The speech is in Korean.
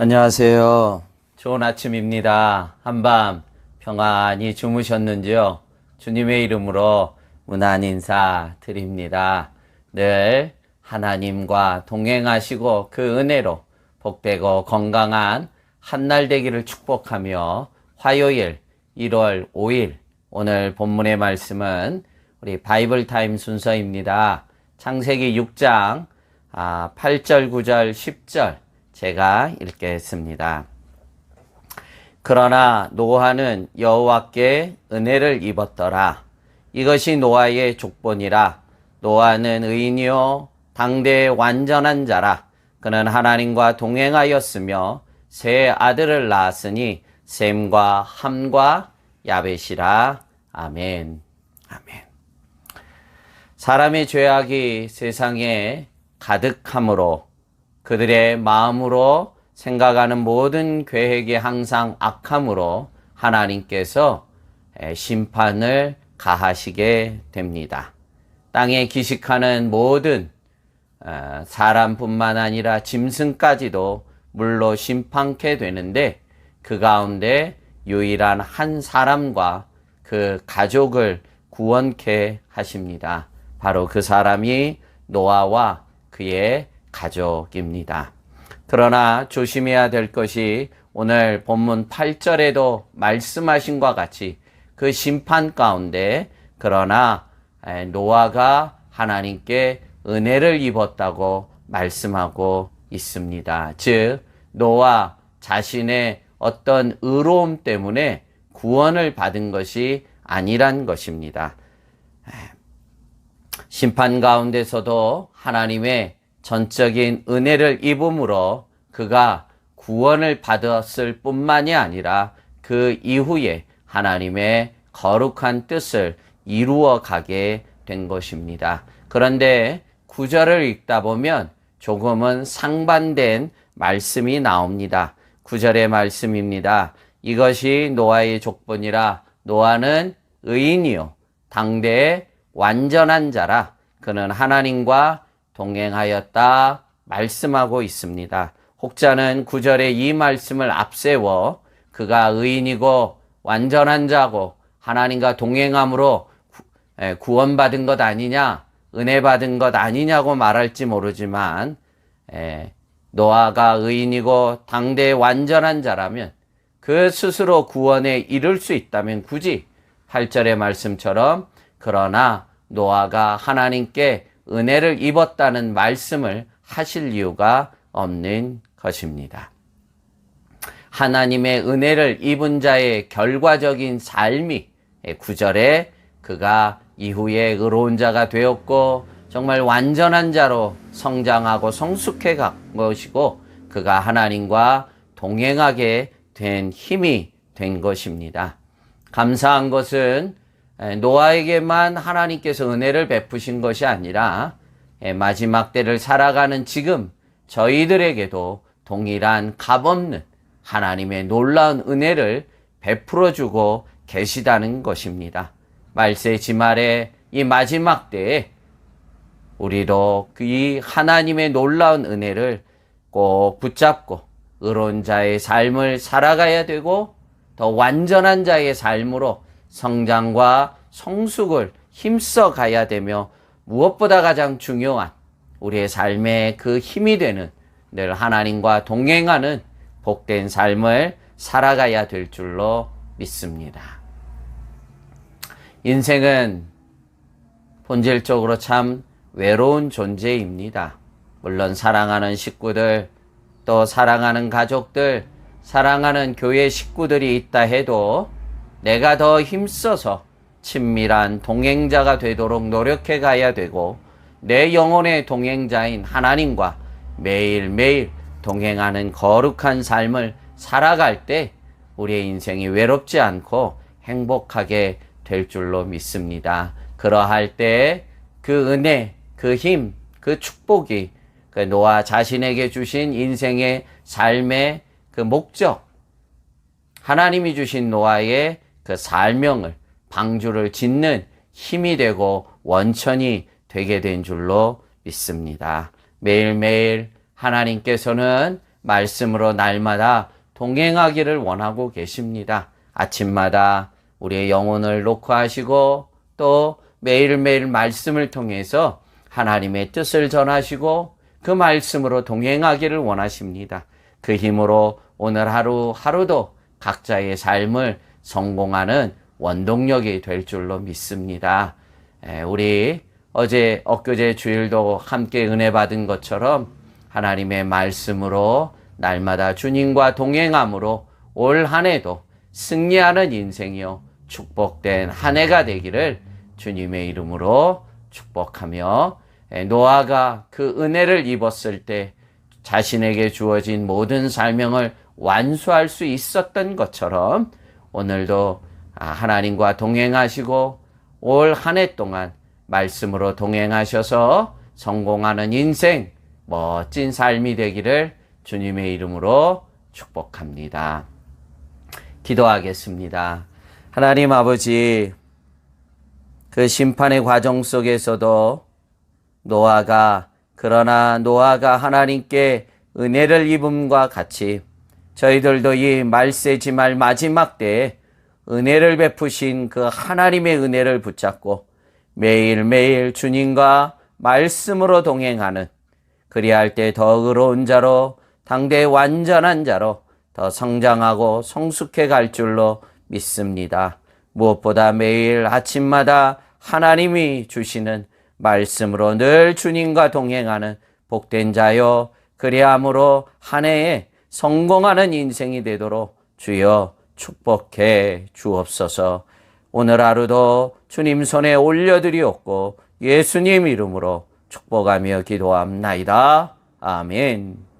안녕하세요. 좋은 아침입니다. 한밤 평안히 주무셨는지요? 주님의 이름으로 문안 인사 드립니다. 늘 하나님과 동행하시고 그 은혜로 복되고 건강한 한날 되기를 축복하며 화요일 1월 5일 오늘 본문의 말씀은 우리 바이블 타임 순서입니다. 창세기 6장 8절, 9절, 10절 제가 읽겠습니다. 그러나 노아는 여호와께 은혜를 입었더라. 이것이 노아의 족본이라. 노아는 의인이요 당대의 완전한 자라. 그는 하나님과 동행하였으며 세 아들을 낳았으니 셈과 함과 야벳이라. 아멘. 아멘. 사람의 죄악이 세상에 가득함으로 그들의 마음으로 생각하는 모든 계획이 항상 악함으로 하나님께서 심판을 가하시게 됩니다. 땅에 기식하는 모든 사람뿐만 아니라 짐승까지도 물로 심판케 되는데 그 가운데 유일한 한 사람과 그 가족을 구원케 하십니다. 바로 그 사람이 노아와 그의 가족입니다. 그러나 조심해야 될 것이 오늘 본문 8절에도 말씀하신 것과 같이 그 심판 가운데 그러나 노아가 하나님께 은혜를 입었다고 말씀하고 있습니다. 즉 노아 자신의 어떤 의로움 때문에 구원을 받은 것이 아니란 것입니다. 심판 가운데서도 하나님의 전적인 은혜를 입음으로 그가 구원을 받았을 뿐만이 아니라 그 이후에 하나님의 거룩한 뜻을 이루어 가게 된 것입니다. 그런데 9절을 읽다 보면 조금은 상반된 말씀이 나옵니다. 9절의 말씀입니다. 이것이 노아의 족본이라. 노아는 의인이요 당대의 완전한 자라. 그는 하나님과 동행하였다 말씀하고 있습니다. 혹자는 9절에 이 말씀을 앞세워 그가 의인이고 완전한 자고 하나님과 동행함으로 구원받은 것 아니냐, 은혜 받은 것 아니냐고 말할지 모르지만 노아가 의인이고 당대의 완전한 자라면 그 스스로 구원에 이를 수 있다면 굳이 8절의 말씀처럼 그러나 노아가 하나님께 은혜를 입었다는 말씀을 하실 이유가 없는 것입니다. 하나님의 은혜를 입은 자의 결과적인 삶이 9절에 그가 이후에 의로운 자가 되었고 정말 완전한 자로 성장하고 성숙해 간 것이고 그가 하나님과 동행하게 된 힘이 된 것입니다. 감사한 것은 노아에게만 하나님께서 은혜를 베푸신 것이 아니라 마지막 때를 살아가는 지금 저희들에게도 동일한 값없는 하나님의 놀라운 은혜를 베풀어주고 계시다는 것입니다. 말세지말의 이 마지막 때에 우리도 이 하나님의 놀라운 은혜를 꼭 붙잡고 의로운 자의 삶을 살아가야 되고 더 완전한 자의 삶으로 성장과 성숙을 힘써 가야 되며 무엇보다 가장 중요한 우리의 삶의 그 힘이 되는 늘 하나님과 동행하는 복된 삶을 살아가야 될 줄로 믿습니다. 인생은 본질적으로 참 외로운 존재입니다. 물론 사랑하는 식구들, 또 사랑하는 가족들, 사랑하는 교회 식구들이 있다 해도 내가 더 힘써서 친밀한 동행자가 되도록 노력해 가야 되고 내 영혼의 동행자인 하나님과 매일매일 동행하는 거룩한 삶을 살아갈 때 우리의 인생이 외롭지 않고 행복하게 될 줄로 믿습니다. 그러할 때 그 은혜, 그 힘, 그 축복이 그 노아 자신에게 주신 인생의 삶의 그 목적, 하나님이 주신 노아의 그 사명을 방주를 짓는 힘이 되고 원천이 되게 된 줄로 믿습니다. 매일매일 하나님께서는 말씀으로 날마다 동행하기를 원하고 계십니다. 아침마다 우리의 영혼을 녹화하시고 또 매일매일 말씀을 통해서 하나님의 뜻을 전하시고 그 말씀으로 동행하기를 원하십니다. 그 힘으로 오늘 하루하루도 각자의 삶을 성공하는 원동력이 될 줄로 믿습니다. 우리 어제 엊그제 주일도 함께 은혜 받은 것처럼 하나님의 말씀으로 날마다 주님과 동행함으로 올 한 해도 승리하는 인생이요 축복된 한 해가 되기를 주님의 이름으로 축복하며, 노아가 그 은혜를 입었을 때 자신에게 주어진 모든 사명을 완수할 수 있었던 것처럼 오늘도 하나님과 동행하시고 올 한 해 동안 말씀으로 동행하셔서 성공하는 인생, 멋진 삶이 되기를 주님의 이름으로 축복합니다. 기도하겠습니다. 하나님 아버지, 그 심판의 과정 속에서도 그러나 노아가 하나님께 은혜를 입음과 같이 저희들도 이 말세지말 마지막 때에 은혜를 베푸신 그 하나님의 은혜를 붙잡고 매일매일 주님과 말씀으로 동행하는, 그리할 때 더 의로운 자로, 당대의 완전한 자로 더 성장하고 성숙해 갈 줄로 믿습니다. 무엇보다 매일 아침마다 하나님이 주시는 말씀으로 늘 주님과 동행하는 복된 자요, 그리함으로 한 해에 성공하는 인생이 되도록 주여 축복해 주옵소서. 오늘 하루도 주님 손에 올려드리옵고 예수님 이름으로 축복하며 기도합나이다. 아멘.